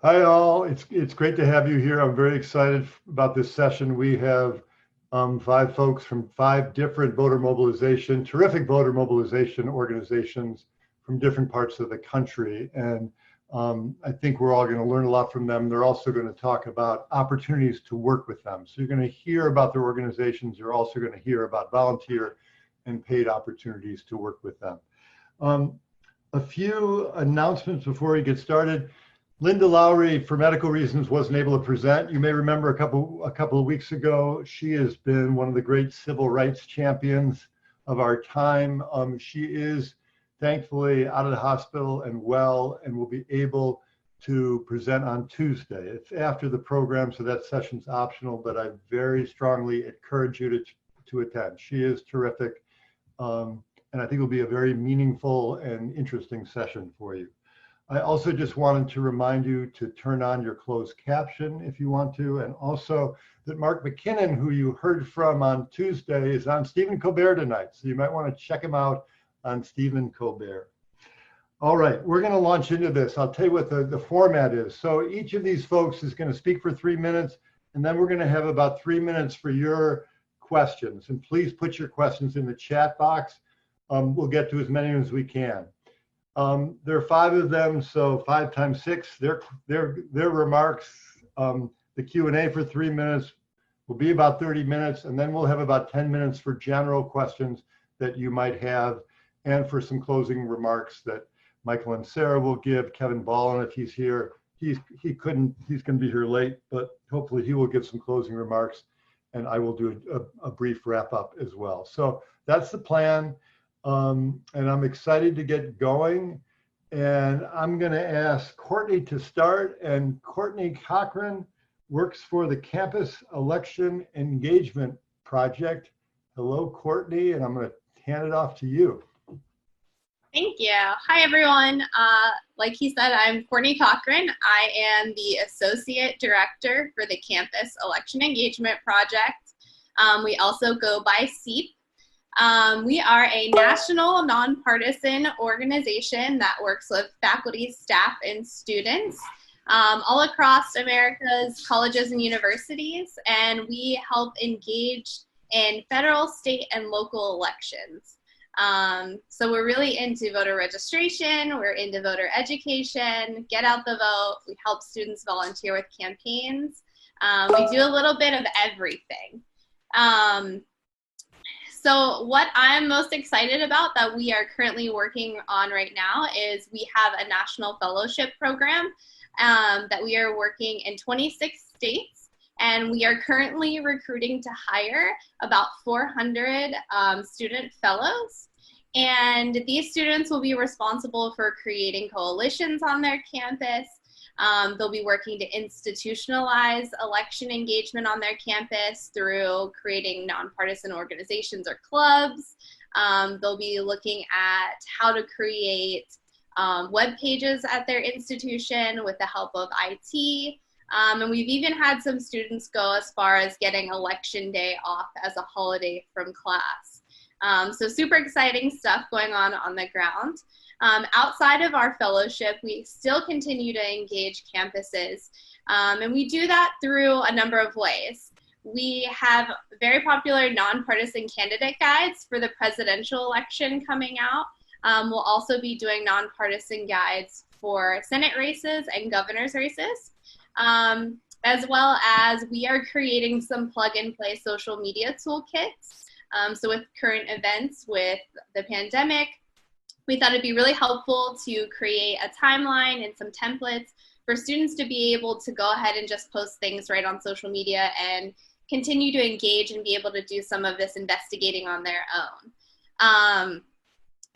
Hi all, it's great to have you here. I'm very excited about this session. We have five folks from five different terrific voter mobilization organizations from different parts of the country. And I think we're all going to learn a lot from them. They're also going to talk about opportunities to work with them. So you're going to hear about their organizations. You're also going to hear about volunteer and paid opportunities to work with them. Um, a few announcements before we get started. Linda Lowry, for medical reasons, wasn't able to present. You may remember a couple of weeks ago, she has been one of the great civil rights champions of our time. She is thankfully out of the hospital and well, and will be able to present on Tuesday. It's after the program, so that session's optional, but I very strongly encourage you to attend. She is terrific, and I think it will be a very meaningful and interesting session for you. I also just wanted to remind you to turn on your closed caption if you want to, and also that Mark McKinnon, who you heard from on Tuesday, is on Stephen Colbert tonight. So you might want to check him out on Stephen Colbert. All right, we're going to launch into this. I'll tell you what the format is. So each of these folks is going to speak for 3 minutes, and then we're going to have about 3 minutes for your questions. And please put your questions in the chat box. We'll get to as many as we can. There are five of them, so 5 times 6. Their remarks, the Q&A for 3 minutes will be about 30 minutes, and then we'll have about 10 minutes for general questions that you might have, and for some closing remarks that Michael and Sarah will give. Kevin Ballin, if he's here, he's going to be here late, but hopefully he will give some closing remarks, and I will do a brief wrap up as well. So that's the plan. And I'm excited to get going. And I'm going to ask Courtney to start. And Courtney Cochran works for the Campus Election Engagement Project. Hello, Courtney, and I'm going to hand it off to you. Thank you. Hi, everyone. Like he said, I'm Courtney Cochran. I am the Associate Director for the Campus Election Engagement Project. We also go by CEEP. We are a national nonpartisan organization that works with faculty, staff, and students all across America's colleges and universities, and we help engage in federal, state, and local elections. So we're really into voter registration, we're into voter education, get out the vote, we help students volunteer with campaigns. We do a little bit of everything. So what I'm most excited about that we are currently working on right now is we have a national fellowship program that we are working in 26 states, and we are currently recruiting to hire about 400 student fellows. And these students will be responsible for creating coalitions on their campus. They'll be working to institutionalize election engagement on their campus through creating nonpartisan organizations or clubs. They'll be looking at how to create web pages at their institution with the help of IT. And we've even had some students go as far as getting election day off as a holiday from class. So super exciting stuff going on the ground. Outside of our fellowship, we still continue to engage campuses, and we do that through a number of ways. We have very popular nonpartisan candidate guides for the presidential election coming out. We'll also be doing nonpartisan guides for Senate races and governor's races, as well as we are creating some plug-and-play social media toolkits. So with current events with the pandemic, we thought it'd be really helpful to create a timeline and some templates for students to be able to go ahead and just post things right on social media and continue to engage and be able to do some of this investigating on their own.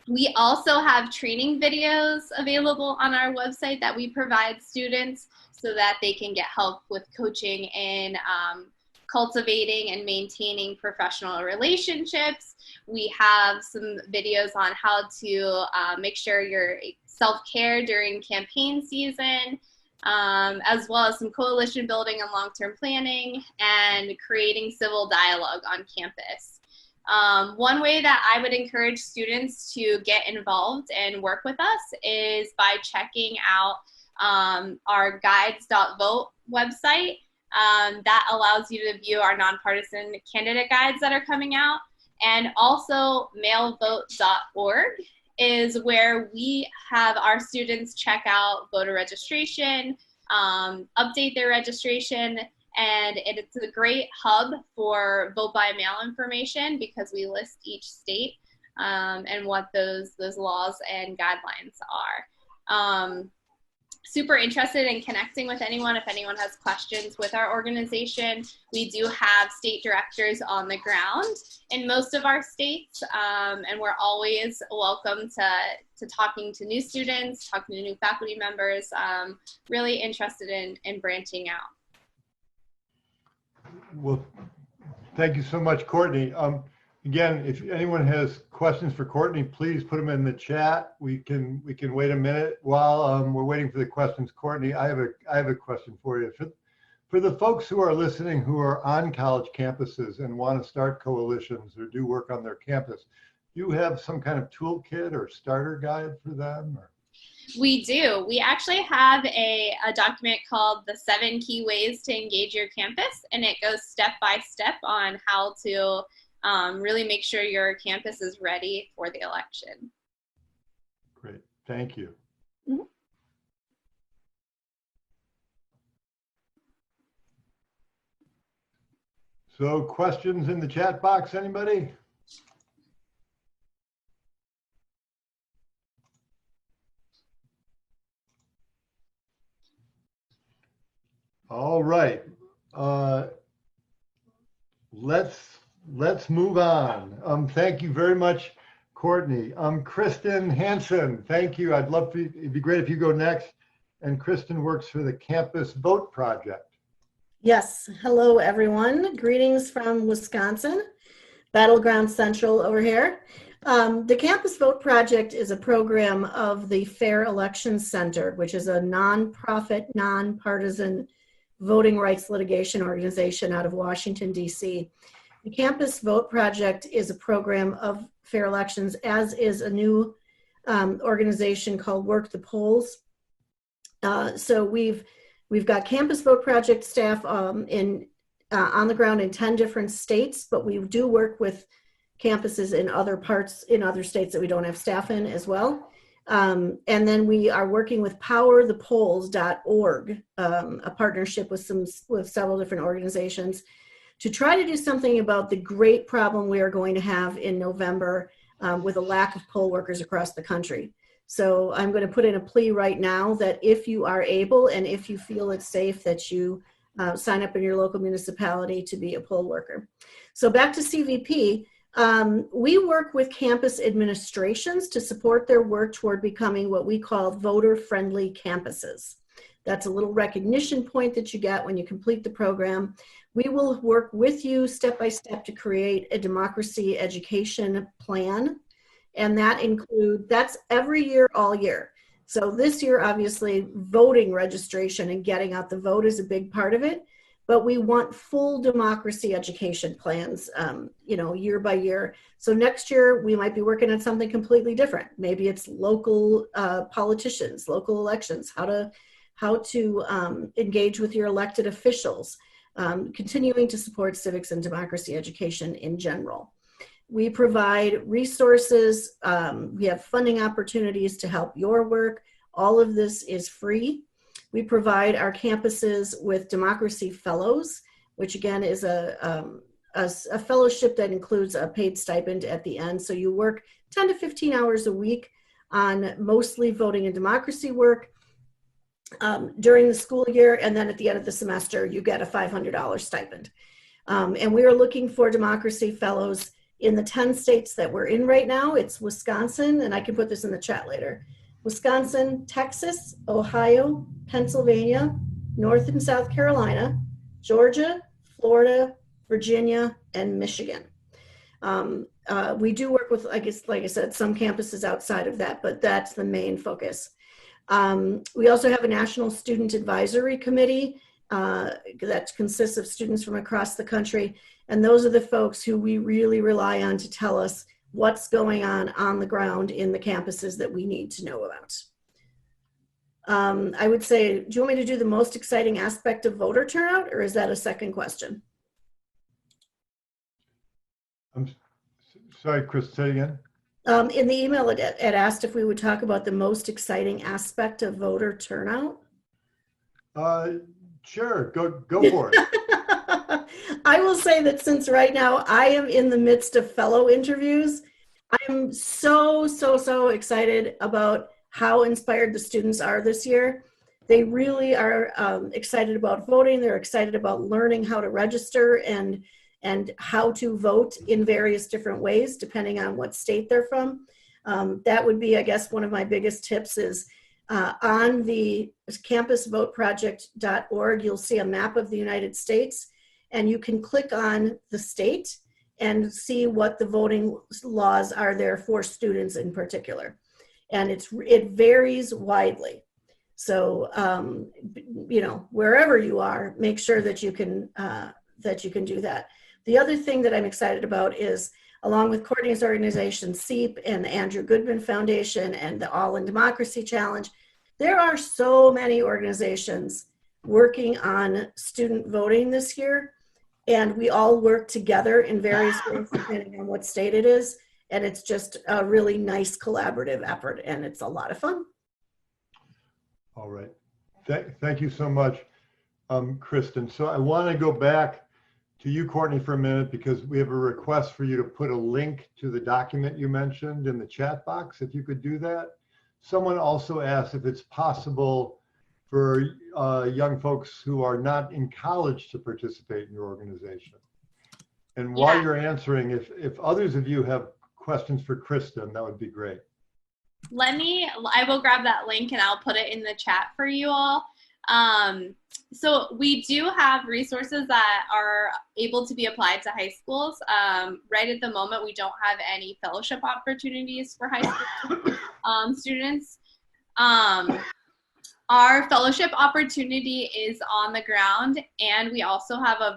We also have training videos available on our website that we provide students so that they can get help with coaching in cultivating and maintaining professional relationships. We have some videos on how to make sure you're self-care during campaign season, as well as some coalition building and long-term planning and creating civil dialogue on campus. One way that I would encourage students to get involved and work with us is by checking out our guides.vote website. That allows you to view our nonpartisan candidate guides that are coming out. And also mailvote.org is where we have our students check out voter registration, update their registration, and it's a great hub for vote by mail information because we list each state and what those laws and guidelines are. Super interested in connecting with anyone. If anyone has questions with our organization, we do have state directors on the ground in most of our states, and we're always welcome to talking to new students, talking to new faculty members, really interested in branching out. Well, thank you so much, Courtney. Again, if anyone has questions for Courtney, please put them in the chat. We can wait a minute while we're waiting for the questions. Courtney, I have a question for you. For the folks who are listening who are on college campuses and want to start coalitions or do work on their campus, do you have some kind of toolkit or starter guide for them? Or? We do. We actually have a document called the 7 Key Ways to Engage Your Campus, and it goes step by step on how to really make sure your campus is ready for the election. Great, thank you. Mm-hmm. So questions in the chat box, anybody? All right, let's move on. Thank you very much, Courtney. Kristen Hansen, thank you. I'd love for you, it'd be great if you go next. And Kristen works for the Campus Vote Project. Yes, hello everyone. Greetings from Wisconsin, Battleground Central over here. The Campus Vote Project is a program of the Fair Elections Center, which is a nonprofit, nonpartisan voting rights litigation organization out of Washington, D.C. The Campus Vote Project is a program of Fair Elections, as is a new organization called Work the Polls. So we've got Campus Vote Project staff on the ground in 10 different states, but we do work with campuses in other parts, in other states that we don't have staff in as well. And then we are working with powerthepolls.org, a partnership with several different organizations, to try to do something about the great problem we are going to have in November with a lack of poll workers across the country. So I'm going to put in a plea right now that if you are able and if you feel it's safe, that you sign up in your local municipality to be a poll worker. So back to CVP. We work with campus administrations to support their work toward becoming what we call voter-friendly campuses. That's a little recognition point that you get when you complete the program. We will work with you step by step to create a democracy education plan. And that's every year, all year. So this year, obviously, voting registration and getting out the vote is a big part of it. But we want full democracy education plans, year by year. So next year, we might be working on something completely different. Maybe it's local politicians, local elections, how to engage with your elected officials, continuing to support civics and democracy education in general. We provide resources. We have funding opportunities to help your work. All of this is free. We provide our campuses with democracy fellows, which again is a fellowship that includes a paid stipend at the end. So you work 10 to 15 hours a week on mostly voting and democracy work during the school year. And then at the end of the semester, you get a $500 stipend. And we are looking for democracy fellows in the 10 states that we're in right now. It's Wisconsin, and I can put this in the chat later. Wisconsin, Texas, Ohio, Pennsylvania, North and South Carolina, Georgia, Florida, Virginia, and Michigan. We do work with, like I said, some campuses outside of that, but that's the main focus. We also have a National Student Advisory Committee that consists of students from across the country. And those are the folks who we really rely on to tell us what's going on the ground in the campuses that we need to know about. I would say, do you want me to do the most exciting aspect of voter turnout, or is that a second question? I'm sorry, Chris, say again. In the email, it asked if we would talk about the most exciting aspect of voter turnout. Sure, go for it. I will say that since right now I am in the midst of fellow interviews, I'm so excited about how inspired the students are this year. They really are excited about voting. They're excited about learning how to register and how to vote in various different ways, depending on what state they're from. That would be, I guess, one of my biggest tips is on the campusvoteproject.org, you'll see a map of the United States, and you can click on the state and see what the voting laws are there for students in particular. And it varies widely. So, wherever you are, make sure that you can do that. The other thing that I'm excited about is, along with Courtney's organization, SEEP, and the Andrew Goodman Foundation, and the All in Democracy Challenge, there are so many organizations working on student voting this year, and we all work together in various ways depending on what state it is, and it's just a really nice collaborative effort, and it's a lot of fun. All right. Thank you so much, Kristen. So I want to go back to you, Courtney, for a minute, because we have a request for you to put a link to the document you mentioned in the chat box, if you could do that. Someone also asked if it's possible for young folks who are not in college to participate in your organization. And while you're answering, if others of you have questions for Kristen, that would be great. I will grab that link and I'll put it in the chat for you all. So we do have resources that are able to be applied to high schools. Right at the moment, we don't have any fellowship opportunities for high school students. Our fellowship opportunity is on the ground, and we also have a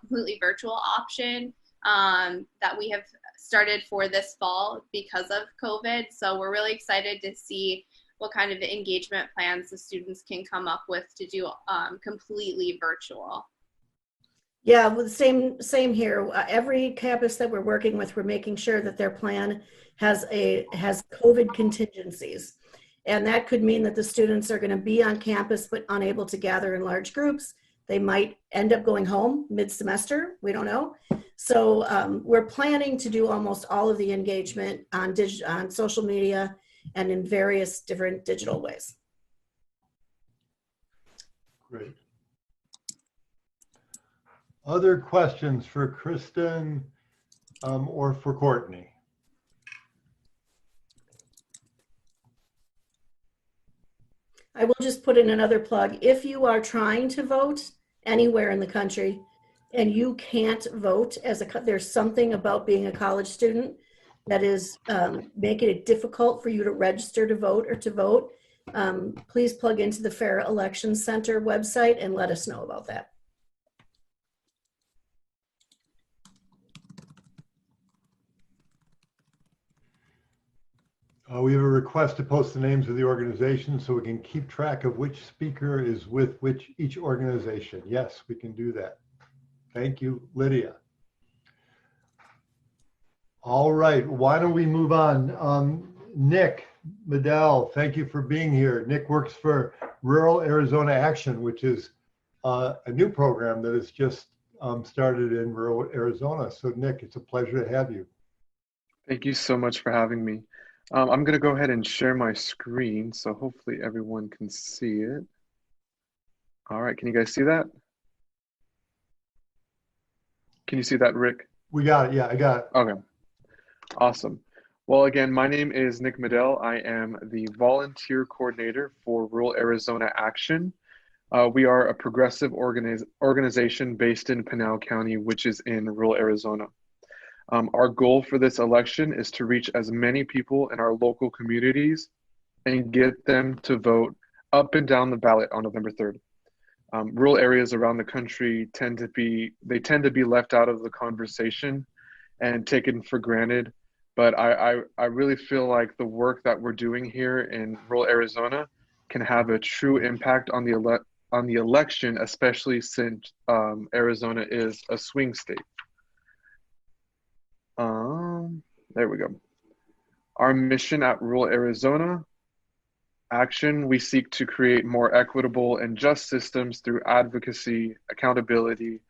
completely virtual option that we have started for this fall because of COVID. So we're really excited to see what kind of engagement plans the students can come up with to do completely virtual. Yeah, well, same here. Every campus that we're working with, we're making sure that their plan has COVID contingencies. And that could mean that the students are going to be on campus but unable to gather in large groups. They might end up going home mid-semester. We don't know. So we're planning to do almost all of the engagement on social media and in various different digital ways. Great. Other questions for Kristen or for Courtney? I will just put in another plug. If you are trying to vote anywhere in the country and you can't vote there's something about being a college student that is making it difficult for you to register to vote or to vote, please plug into the Fair Election Center website and let us know about that. We have a request to post the names of the organizations so we can keep track of which speaker is with each organization. Yes, we can do that. Thank you, Lydia. All right, why don't we move on? Nick Medell, thank you for being here. Nick works for Rural Arizona Action, which is a new program that has just started in rural Arizona. So Nick, it's a pleasure to have you. Thank you so much for having me. I'm going to go ahead and share my screen, so hopefully everyone can see it. All right, can you guys see that? Can you see that, Rick? We got it, yeah, I got it. Okay, awesome. Well, again, my name is Nick Medell. I am the volunteer coordinator for Rural Arizona Action. We are a progressive organization based in Pinal County, which is in rural Arizona. Our goal for this election is to reach as many people in our local communities and get them to vote up and down the ballot on November 3rd. Rural areas around the country tend to be left out of the conversation and taken for granted. But I really feel like the work that we're doing here in rural Arizona can have a true impact on the election, especially since Arizona is a swing state. There we go. Our mission at Rural Arizona Action, we seek to create more equitable and just systems through advocacy, accountability,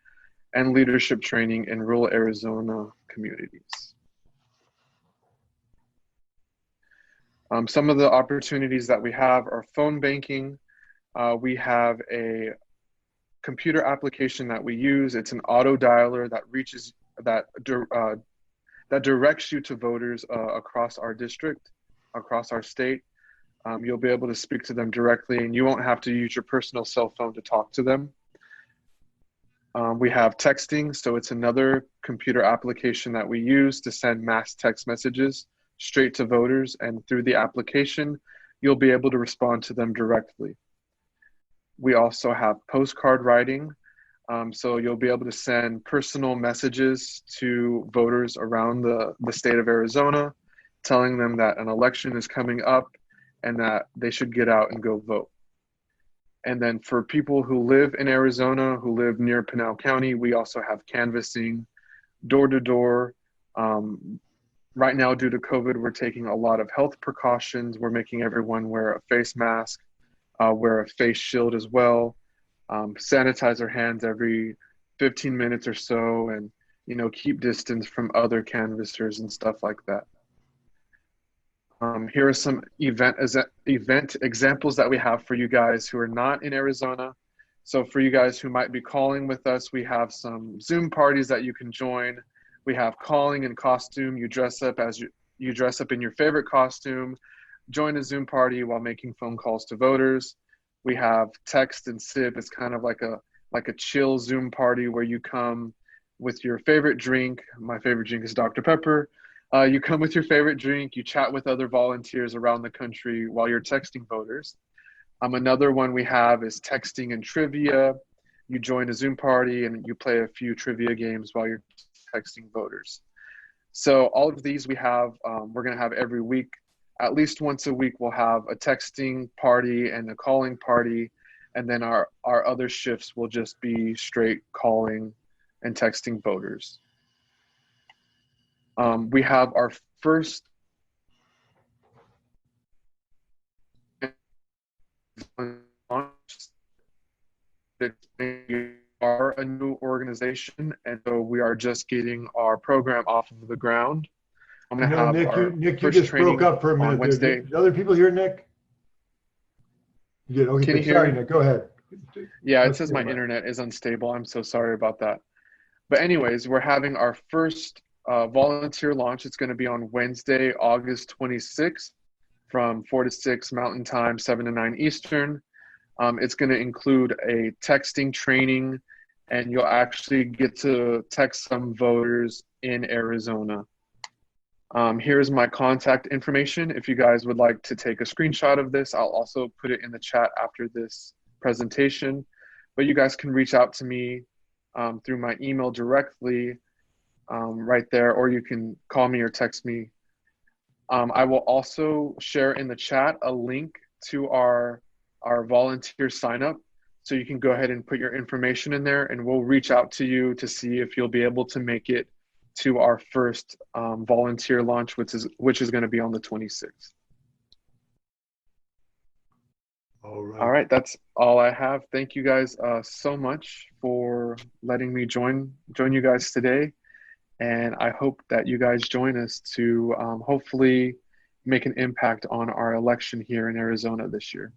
and leadership training in rural Arizona communities. Some of the opportunities that we have are phone banking. We have a computer application that we use. It's an auto dialer that directs you to voters across our district, across our state. You'll be able to speak to them directly, and you won't have to use your personal cell phone to talk to them. We have texting, so it's another computer application that we use to send mass text messages straight to voters, and through the application, you'll be able to respond to them directly. We also have postcard writing, so you'll be able to send personal messages to voters around the state of Arizona, telling them that an election is coming up and that they should get out and go vote. And then for people who live in Arizona, who live near Pinal County, we also have canvassing, door to door. Right now, due to COVID, we're taking a lot of health precautions. We're making everyone wear a face mask, wear a face shield as well, sanitize their hands every 15 minutes or so, and keep distance from other canvassers and stuff like that. Here are some event examples that we have for you guys who are not in Arizona. So for you guys who might be calling with us, we have some Zoom parties that you can join. We have calling in costume. You dress up in your favorite costume, join a Zoom party while making phone calls to voters. We have text and sip. It's kind of like a chill Zoom party where you come with your favorite drink. My favorite drink is Dr. Pepper. You come with your favorite drink, you chat with other volunteers around the country while you're texting voters. Another one we have is texting and trivia. You join a Zoom party and you play a few trivia games while you're texting voters. So all of these we have, we're gonna have every week. At least once a week, we'll have a texting party and a calling party. And then our other shifts will just be straight calling and texting voters. We have our first launch. We are a new organization, and so we are just getting our program off of the ground. I'm going to have Nick, you just broke up for a minute. Wednesday. Did other people hear Nick? Yeah, okay. Can you hear sorry, me? Nick, go ahead. Yeah, it says my internet is unstable. I'm so sorry about that. But anyways, we're having our first volunteer launch. It's going to be on Wednesday, August 26th from 4 to 6 Mountain Time, 7 to 9 Eastern. It's going to include a texting training, and you'll actually get to text some voters in Arizona. Here's my contact information. If you guys would like to take a screenshot of this, I'll also put it in the chat after this presentation. But you guys can reach out to me through my email directly right there, or you can call me or text me. I will also share in the chat a link to our volunteer sign up. So you can go ahead and put your information in there, and we'll reach out to you to see if you'll be able to make it to our first volunteer launch, which is going to be on the 26th. All right, that's all I have. Thank you guys so much for letting me join you guys today. And I hope that you guys join us to hopefully make an impact on our election here in Arizona this year.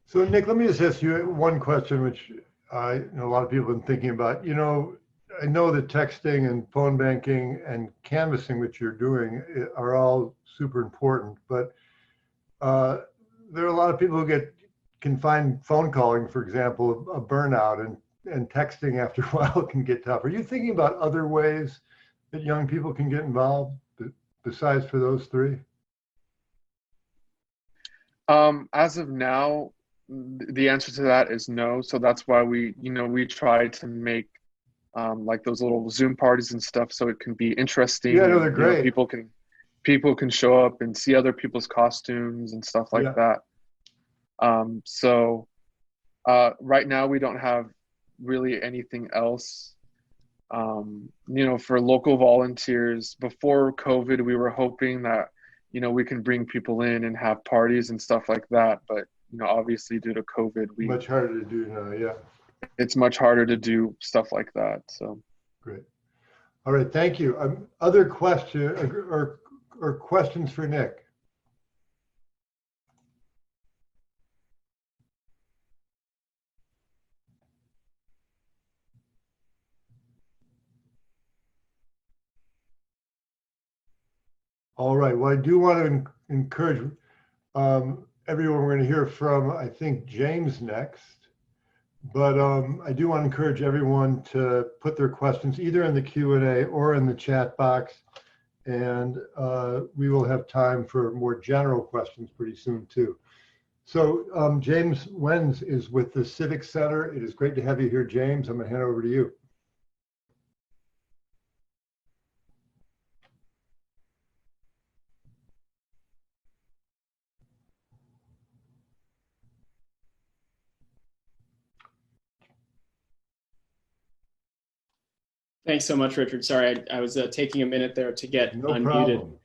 So Nick, let me just ask you one question, which I know a lot of people have been thinking about. I know that texting and phone banking and canvassing, which you're doing, are all super important, but there are a lot of people who can find phone calling, for example, a burnout, and texting after a while can get tough. Are you thinking about other ways that young people can get involved besides for those three? As of now, the answer to that is no. So that's why we try to make like those little Zoom parties and stuff, so it can be interesting. Yeah, no, they're great. People can, people can show up and see other people's costumes and stuff like that. So right now we don't have really anything else. For local volunteers, before COVID, we were hoping that, we can bring people in and have parties and stuff like that. But, obviously due to COVID, much harder to do now. Yeah. It's much harder to do stuff like that. So. Great. All right. Thank you. Other question or questions for Nick? All right. Well, I do want to encourage everyone. We're going to hear from, I think, James next. But I do want to encourage everyone to put their questions either in the Q&A or in the chat box. And we will have time for more general questions pretty soon, too. So James Wenz is with the Civic Center. It is great to have you here, James. I'm going to hand it over to you. Thanks so much, Richard. Sorry, I was taking a minute there to get unmuted.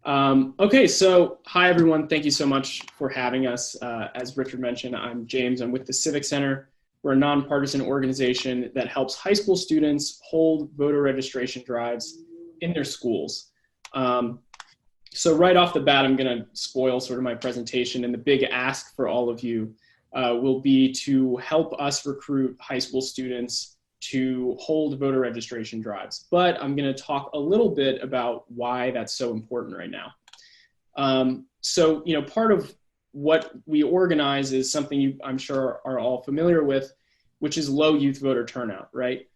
Problem. Okay, so hi, everyone. Thank you so much for having us. As Richard mentioned, I'm James. I'm with the Civic Center. We're a nonpartisan organization that helps high school students hold voter registration drives in their schools. So right off the bat, I'm going to spoil sort of my presentation, and the big ask for all of you will be to help us recruit high school students to hold voter registration drives. But I'm going to talk a little bit about why that's so important right now. So, part of what we organize is something you, I'm sure, are all familiar with, which is low youth voter turnout, right?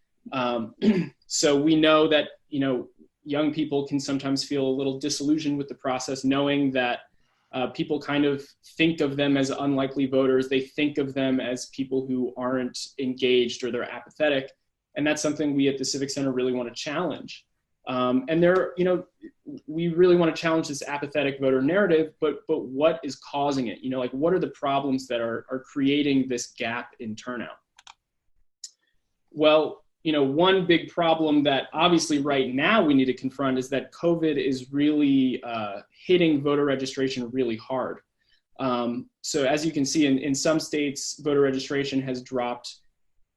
So we know that, young people can sometimes feel a little disillusioned with the process, knowing that people kind of think of them as unlikely voters. They think of them as people who aren't engaged or they're apathetic. And that's something we at the Civic Center really want to challenge. And we really want to challenge this apathetic voter narrative, but what is causing it? What are the problems that are creating this gap in turnout? Well, one big problem that obviously right now we need to confront is that COVID is really hitting voter registration really hard. So as you can see, in some states, voter registration has dropped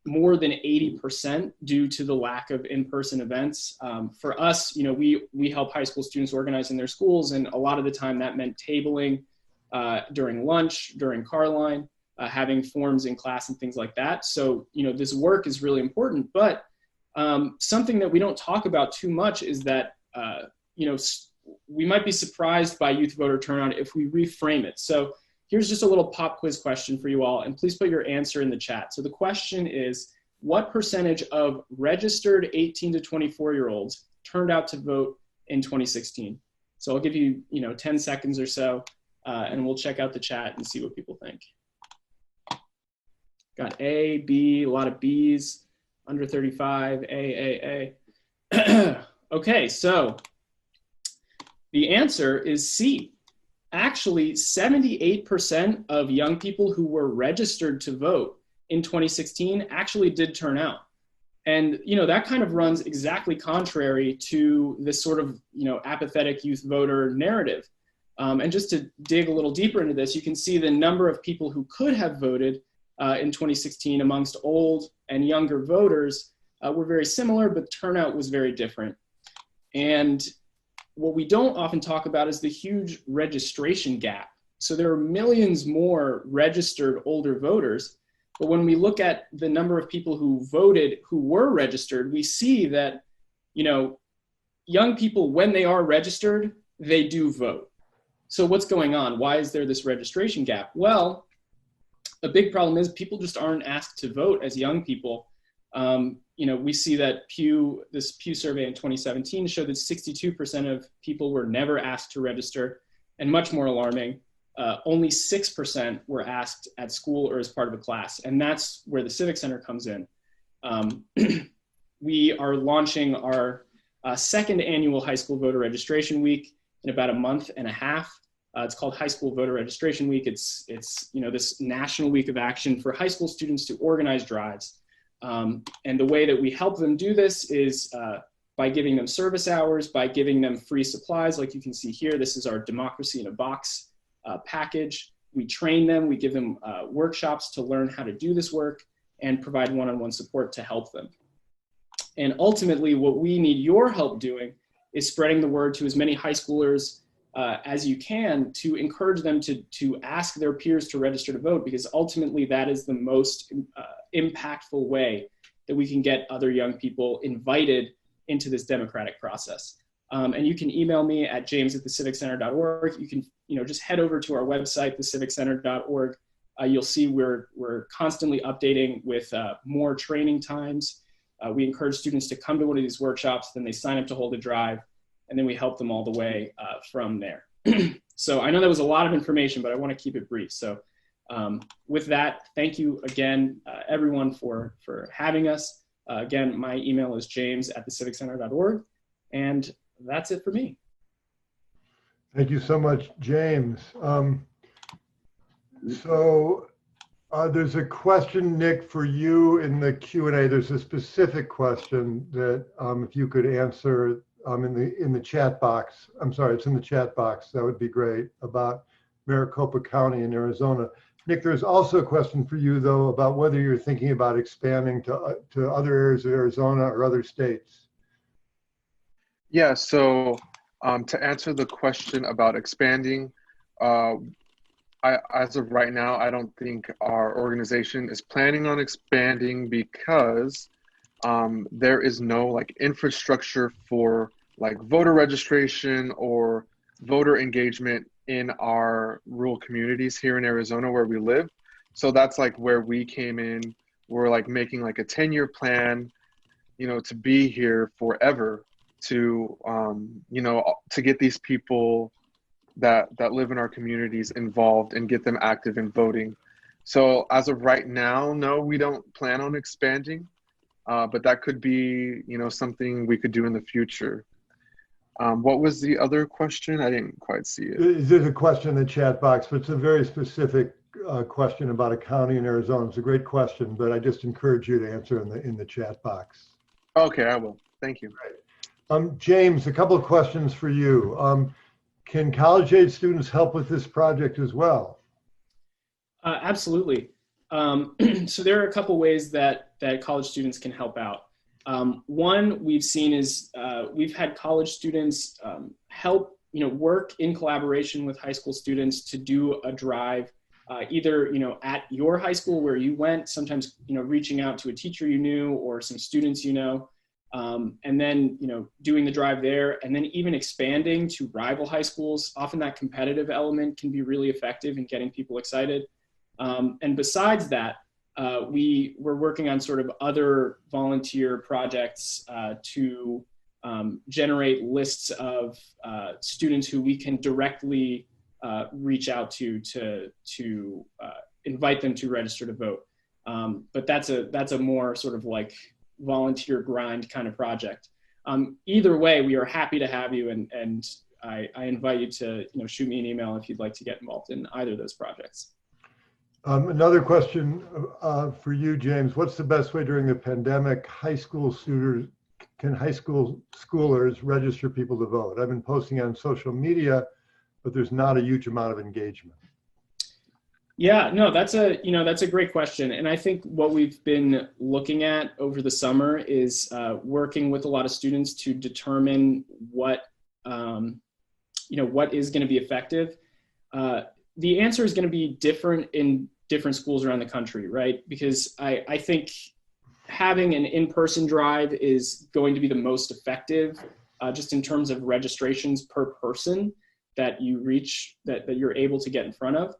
more than 80% due to the lack of in-person events. For us, we help high school students organize in their schools, and a lot of the time that meant tabling during lunch, during car line, having forms in class and things like that. So, this work is really important, but something that we don't talk about too much is that, we might be surprised by youth voter turnout if we reframe it. So here's just a little pop quiz question for you all, and please put your answer in the chat. So the question is, what percentage of registered 18 to 24-year-olds turned out to vote in 2016? So I'll give you, 10 seconds or so, and we'll check out the chat and see what people think. Got A, B, a lot of Bs, under 35, A. Okay, so the answer is C. Actually, 78% of young people who were registered to vote in 2016 actually did turn out. And, that kind of runs exactly contrary to this sort of, apathetic youth voter narrative. And just to dig a little deeper into this, you can see the number of people who could have voted in 2016 amongst old and younger voters were very similar, but turnout was very different. And what we don't often talk about is the huge registration gap. So there are millions more registered older voters, but when we look at the number of people who voted who were registered, we see that, young people, when they are registered, they do vote. So what's going on? Why is there this registration gap? Well, a big problem is people just aren't asked to vote as young people. We see that this Pew survey in 2017 showed that 62% of people were never asked to register, and much more alarming, only 6% were asked at school or as part of a class, and that's where the Civic Center comes in. We are launching our second annual High School Voter Registration Week in about a month and a half. It's called High School Voter Registration Week. It's this national week of action for high school students to organize drives. And the way that we help them do this is by giving them service hours, by giving them free supplies. Like you can see here, this is our Democracy in a Box package. We train them, we give them workshops to learn how to do this work and provide one-on-one support to help them. And ultimately, what we need your help doing is spreading the word to as many high schoolers as you can to encourage them to ask their peers to register to vote, because ultimately that is the most impactful way that we can get other young people invited into this democratic process. And you can email me at james@theciviccenter.org. You can just head over to our website, theciviccenter.org. You'll see we're constantly updating with more training times. We encourage students to come to one of these workshops, then they sign up to hold a drive, and then we help them all the way from there. So I know that was a lot of information, but I want to keep it brief. So with that, thank you again, everyone, for having us. Again, my email is james@theciviccenter.org, and that's it for me. Thank you so much, James. There's a question, Nick, for you in the Q&A. There's a specific question that if you could answer in the chat box. I'm sorry, it's in the chat box. That would be great, about Maricopa County in Arizona. Nick, there's also a question for you, though, about whether you're thinking about expanding to other areas of Arizona or other states. Yeah, so to answer the question about expanding, as of right now, I don't think our organization is planning on expanding because there is no infrastructure for voter registration or voter engagement in our rural communities here in Arizona where we live. So that's where we came in. We're making a 10-year plan, to be here forever, to to get these people that live in our communities involved and get them active in voting. So as of right now, no, we don't plan on expanding, but that could be something we could do in the future. What was the other question? I didn't quite see it. There's a question in the chat box, but it's a very specific question about a county in Arizona. It's a great question, but I just encourage you to answer in the chat box. Okay, I will. Thank you. Right. James, a couple of questions for you. Can college-age students help with this project as well? Absolutely. So there are a couple ways that college students can help out. One we've seen is we've had college students help work in collaboration with high school students to do a drive, either at your high school where you went, sometimes reaching out to a teacher you knew or some students and then doing the drive there, and then even expanding to rival high schools. Often that competitive element can be really effective in getting people excited. And besides that, we're working on sort of other volunteer projects to generate lists of students who we can directly reach out to invite them to register to vote. But that's a more sort of volunteer grind kind of project. Either way, we are happy to have you, and I invite you to shoot me an email if you'd like to get involved in either of those projects. Another question for you, James. What's the best way during the pandemic can high school schoolers register people to vote? I've been posting on social media, but there's not a huge amount of engagement. Yeah, no, that's a great question. And I think what we've been looking at over the summer is working with a lot of students to determine what is going to be effective. The answer is going to be different in different schools around the country, right? Because I think having an in-person drive is going to be the most effective just in terms of registrations per person that you reach, that you're able to get in front of.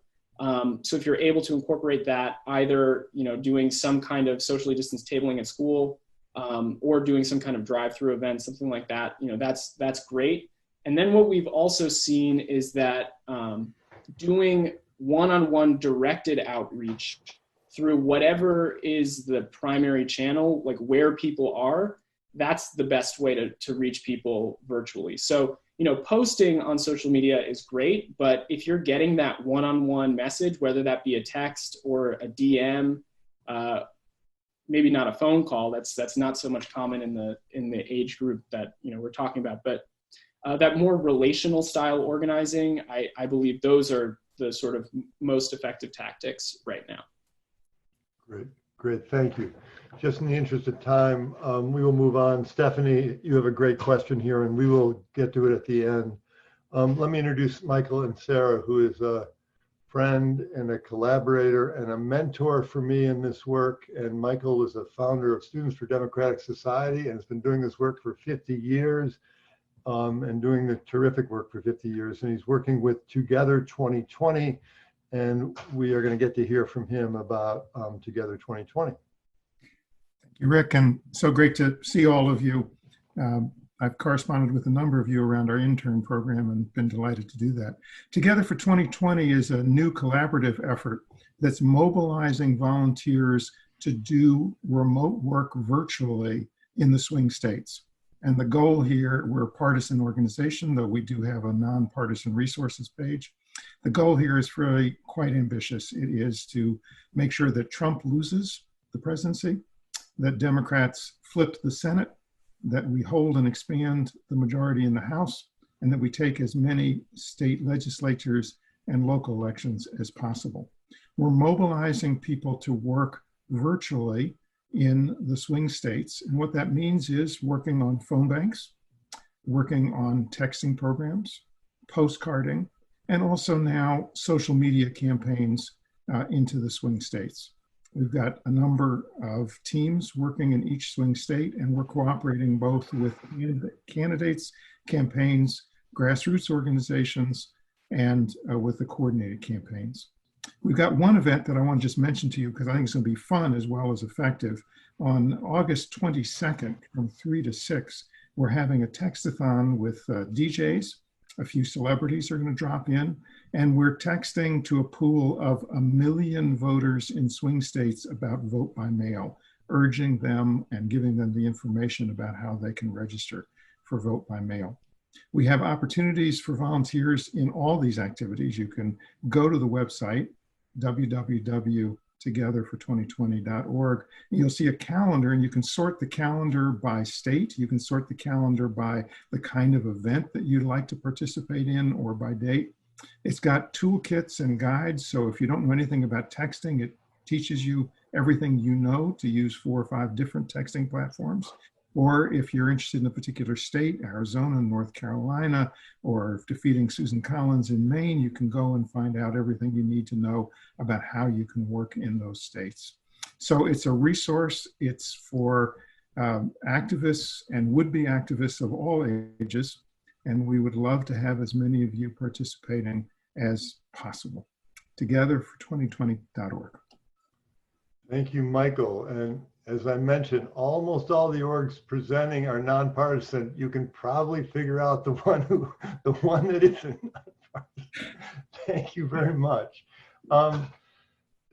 So if you're able to incorporate that, either doing some kind of socially distanced tabling at school, or doing some kind of drive-through event, something like that, that's great. And then what we've also seen is that doing one-on-one directed outreach through whatever is the primary channel, where people are, that's the best way to reach people virtually. So posting on social media is great, but if you're getting that one-on-one message, whether that be a text or a DM, maybe not a phone call, that's not so much common in the age group that we're talking about, but that more relational style organizing, I believe those are the sort of most effective tactics right now. Great, thank you. Just in the interest of time, we will move on. Stephanie, you have a great question here, and we will get to it at the end. Let me introduce Michael and Sarah, who is a friend and a collaborator and a mentor for me in this work. And Michael is a founder of Students for Democratic Society and has been doing this work for 50 years and doing the terrific work for 50 years. And he's working with Together 2020. And we are going to get to hear from him about Together 2020. Thank you, Rick, and so great to see all of you. I've corresponded with a number of you around our intern program and been delighted to do that. Together for 2020 is a new collaborative effort that's mobilizing volunteers to do remote work virtually in the swing states. And the goal here, we're a partisan organization, though we do have a non-partisan resources page. The goal here is really quite ambitious. It is to make sure that Trump loses the presidency, that Democrats flip the Senate, that we hold and expand the majority in the House, and that we take as many state legislatures and local elections as possible. We're mobilizing people to work virtually in the swing states. And what that means is working on phone banks, working on texting programs, postcarding, and also now social media campaigns into the swing states. We've got a number of teams working in each swing state, and we're cooperating both with candidates, campaigns, grassroots organizations, and with the coordinated campaigns. We've got one event that I want to just mention to you because I think it's going to be fun as well as effective. On August 22nd from 3 to 6, we're having a textathon with DJs. A few celebrities are going to drop in, and we're texting to a pool of 1 million voters in swing states about vote by mail, urging them and giving them the information about how they can register for vote by mail. We have opportunities for volunteers in all these activities. You can go to the website, www.togetherfor2020.org. You'll see a calendar, and you can sort the calendar by state. You can sort the calendar by the kind of event that you'd like to participate in or by date. It's got toolkits and guides, so if you don't know anything about texting, it teaches you everything you know to use 4 or 5 different texting platforms. Or if you're interested in a particular state, Arizona, North Carolina, or defeating Susan Collins in Maine, you can go and find out everything you need to know about how you can work in those states. So it's a resource. It's for activists and would-be activists of all ages, and we would love to have as many of you participating as possible. Togetherfor2020.org. Thank you, Michael. And as I mentioned, almost all the orgs presenting are nonpartisan. You can probably figure out the one that isn't nonpartisan. Thank you very much.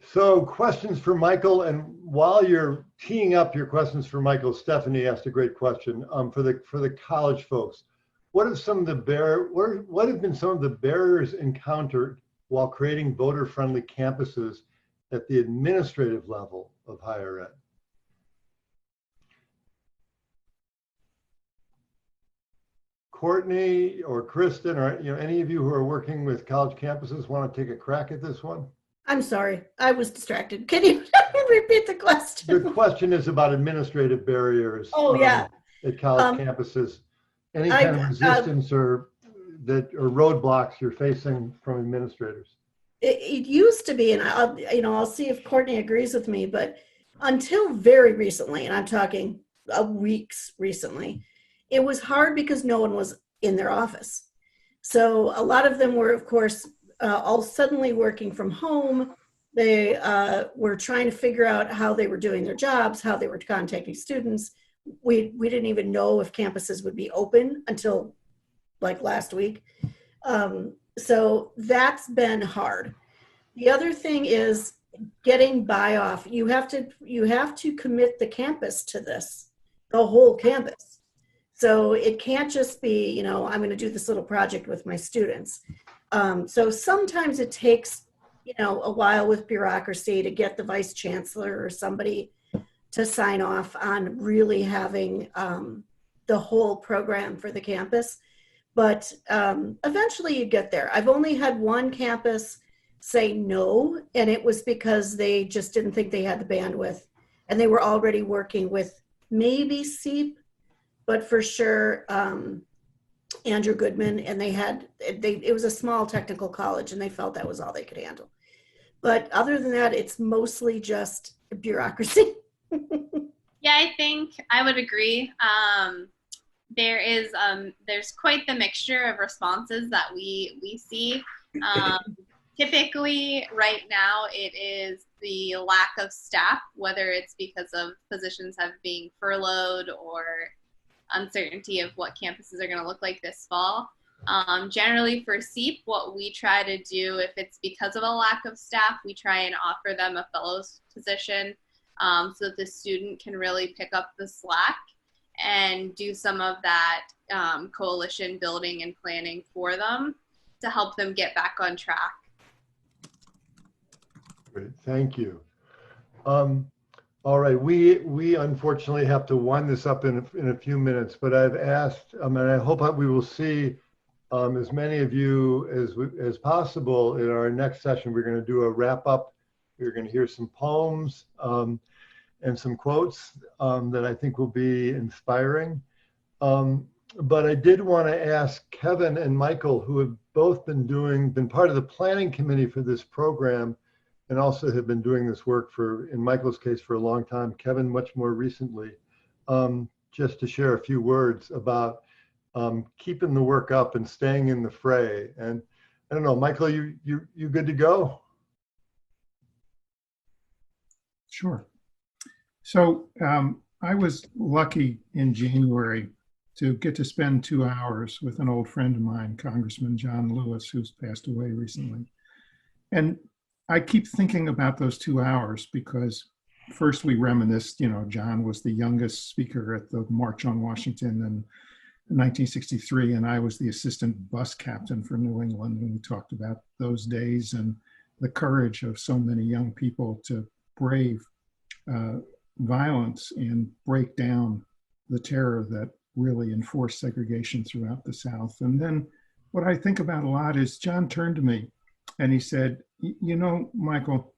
So questions for Michael, and while you're teeing up your questions for Michael, Stephanie asked a great question for the college folks. What have been some of the barriers encountered while creating voter-friendly campuses at the administrative level of higher ed? Courtney or Kristen, or any of you who are working with college campuses want to take a crack at this one? I'm sorry, I was distracted. Can you repeat the question? The question is about administrative barriers. Oh, yeah. At college campuses. Any kind of resistance or roadblocks you're facing from administrators? It used to be, and I'll see if Courtney agrees with me, but until very recently, and I'm talking weeks recently, it was hard because no one was in their office. So a lot of them were, of course, all suddenly working from home. They were trying to figure out how they were doing their jobs, how they were contacting students. We didn't even know if campuses would be open until like last week. So that's been hard. The other thing is getting Buyoff. You have to commit the campus to this, the whole campus. So it can't just be, you know, I'm going to do this little project with my students. So sometimes it takes, you know, a while with bureaucracy to get the vice chancellor or somebody to sign off on really having the whole program for the campus. But eventually you get there. I've only had one campus say no, and it was because they just didn't think they had the bandwidth, and they were already working with maybe SEEP, but for sure Andrew Goodman, and it was a small technical college, and they felt that was all they could handle. But other than that, it's mostly just bureaucracy. Yeah, I think I would agree. There's quite the mixture of responses that we see. Typically, right now, it is the lack of staff, whether it's because of positions have being furloughed or uncertainty of what campuses are going to look like this fall. Generally for SEEP, what we try to do, if it's because of a lack of staff, we try and offer them a fellows position so that the student can really pick up the slack and do some of that coalition building and planning for them to help them get back on track. Great, thank you. All right, we unfortunately have to wind this up in a few minutes, but I've asked, and I hope we will see as many of you as possible in our next session. We're going to do a wrap up. We're going to hear some poems and some quotes that I think will be inspiring. But I did want to ask Kevin and Michael, who have both been part of the planning committee for this program, and also have been doing this work for, in Michael's case, for a long time, Kevin much more recently, just to share a few words about keeping the work up and staying in the fray. And I don't know, Michael, you good to go? Sure. So I was lucky in January to get to spend 2 hours with an old friend of mine, Congressman John Lewis, who's passed away recently. And I keep thinking about those 2 hours because first we reminisced, you know, John was the youngest speaker at the March on Washington in 1963, and I was the assistant bus captain for New England. And we talked about those days and the courage of so many young people to brave violence and break down the terror that really enforced segregation throughout the South. And then what I think about a lot is John turned to me and he said, you know, Michael,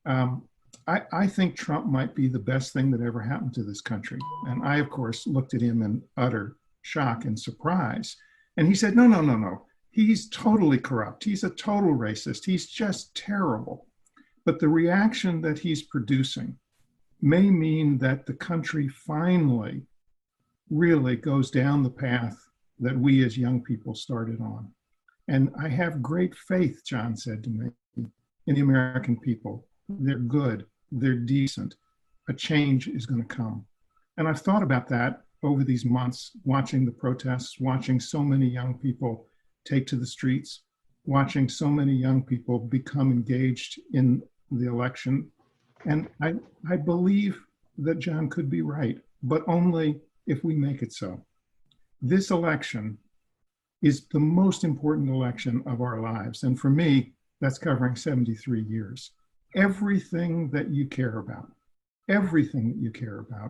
I think Trump might be the best thing that ever happened to this country. And I, of course, looked at him in utter shock and surprise. And he said, no. He's totally corrupt. He's a total racist. He's just terrible. But the reaction that he's producing may mean that the country finally really goes down the path that we as young people started on. And I have great faith, John said to me, in the American people. They're good, they're decent. A change is going to come. And I've thought about that over these months, watching the protests, watching so many young people take to the streets, watching so many young people become engaged in the election. And I believe that John could be right, but only if we make it so. This election is the most important election of our lives. And for me, that's covering 73 years. Everything that you care about,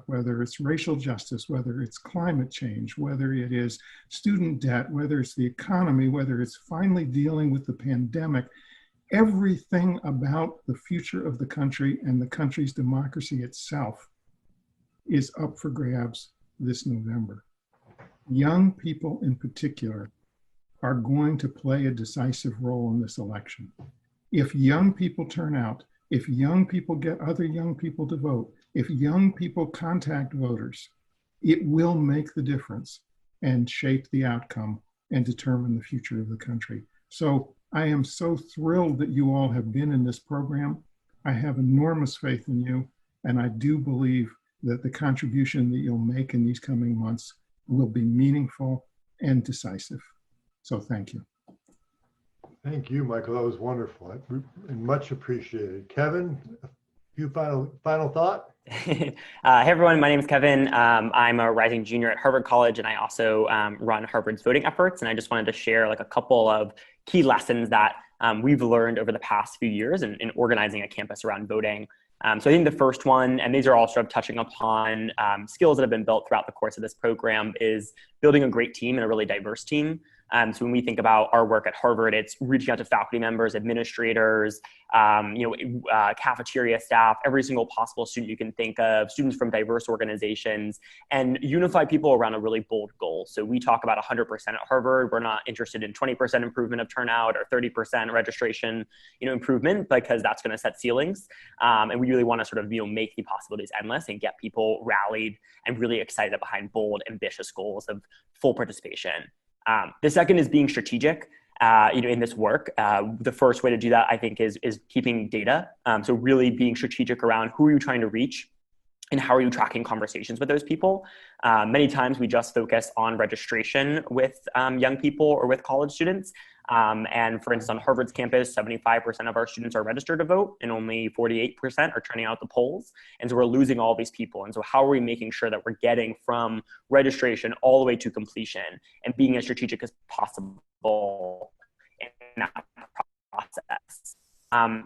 whether it's racial justice, whether it's climate change, whether it is student debt, whether it's the economy, whether it's finally dealing with the pandemic, everything about the future of the country and the country's democracy itself is up for grabs this November. Young people in particular are going to play a decisive role in this election. If young people turn out, if young people get other young people to vote, if young people contact voters, it will make the difference and shape the outcome and determine the future of the country. So I am so thrilled that you all have been in this program. I have enormous faith in you, and I do believe that the contribution that you'll make in these coming months will be meaningful and decisive. So thank you. Thank you, Michael. That was wonderful and much appreciated. Kevin, a few final thought? Hey everyone, my name is Kevin. I'm a rising junior at Harvard College, and I also run Harvard's voting efforts. And I just wanted to share like a couple of key lessons that we've learned over the past few years in organizing a campus around voting. So I think the first one, and these are all sort of touching upon skills that have been built throughout the course of this program, is building a great team and a really diverse team. So when we think about our work at Harvard, it's reaching out to faculty members, administrators, cafeteria staff, every single possible student you can think of, students from diverse organizations, and unify people around a really bold goal. So we talk about 100% at Harvard. We're not interested in 20% improvement of turnout or 30% registration, improvement, because that's going to set ceilings. And we really want to sort of, make the possibilities endless and get people rallied and really excited behind bold, ambitious goals of full participation. The second is being strategic, in this work. The first way to do that, I think, is keeping data. So really being strategic around who are you trying to reach and how are you tracking conversations with those people. Many times we just focus on registration with young people or with college students. And for instance, on Harvard's campus, 75% of our students are registered to vote and only 48% are turning out the polls. And so we're losing all these people. And so how are we making sure that we're getting from registration all the way to completion and being as strategic as possible in that process?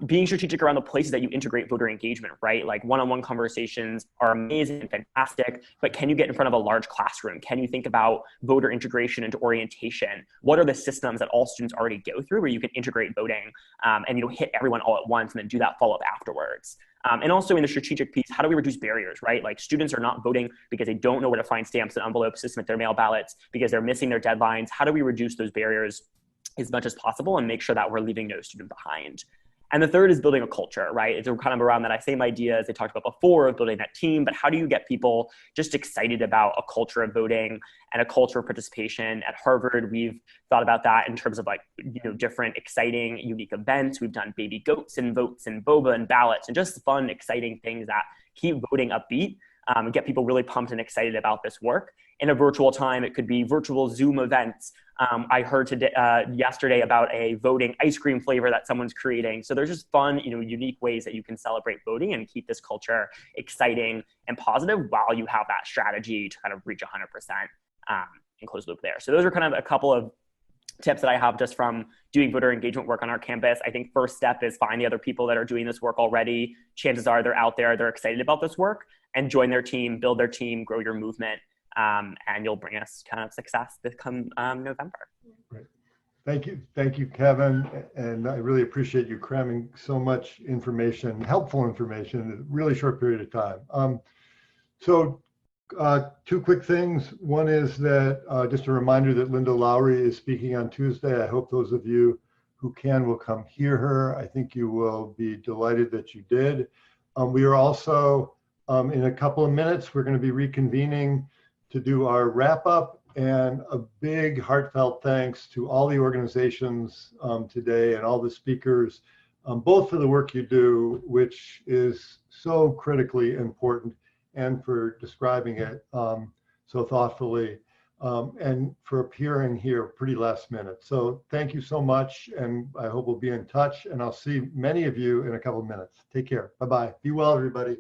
Being strategic around the places that you integrate voter engagement, right? Like one-on-one conversations are amazing and fantastic, but can you get in front of a large classroom? Can you think about voter integration into orientation? What are the systems that all students already go through where you can integrate voting and hit everyone all at once and then do that follow-up afterwards? And also in the strategic piece, how do we reduce barriers, right? Like students are not voting because they don't know where to find stamps and envelopes to submit their mail ballots, because they're missing their deadlines. How do we reduce those barriers as much as possible and make sure that we're leaving no student behind? And the third is building a culture, right? It's kind of around that same idea as I talked about before of building that team, but how do you get people just excited about a culture of voting and a culture of participation? At Harvard, we've thought about that in terms of different exciting, unique events. We've done baby goats and votes and boba and ballots and just fun, exciting things that keep voting upbeat. Get people really pumped and excited about this work. In a virtual time, it could be virtual Zoom events. I heard yesterday about a voting ice cream flavor that someone's creating. So there's just fun, unique ways that you can celebrate voting and keep this culture exciting and positive while you have that strategy to kind of reach 100% and close the loop there. So those are kind of a couple of tips that I have just from doing voter engagement work on our campus. I think first step is find the other people that are doing this work already. Chances are they're out there, they're excited about this work, and join their team, build their team, grow your movement, and you'll bring us kind of success this come November. Great. Thank you, Kevin. And I really appreciate you cramming so much information, helpful information in a really short period of time. So two quick things. One is that just a reminder that Linda Lowry is speaking on Tuesday. I hope those of you who can will come hear her. I think you will be delighted that you did. We are also, in a couple of minutes, we're going to be reconvening to do our wrap up, and a big heartfelt thanks to all the organizations today and all the speakers, both for the work you do, which is so critically important, and for describing it so thoughtfully, and for appearing here pretty last minute. So thank you so much, and I hope we'll be in touch, and I'll see many of you in a couple of minutes. Take care. Bye-bye. Be well, everybody.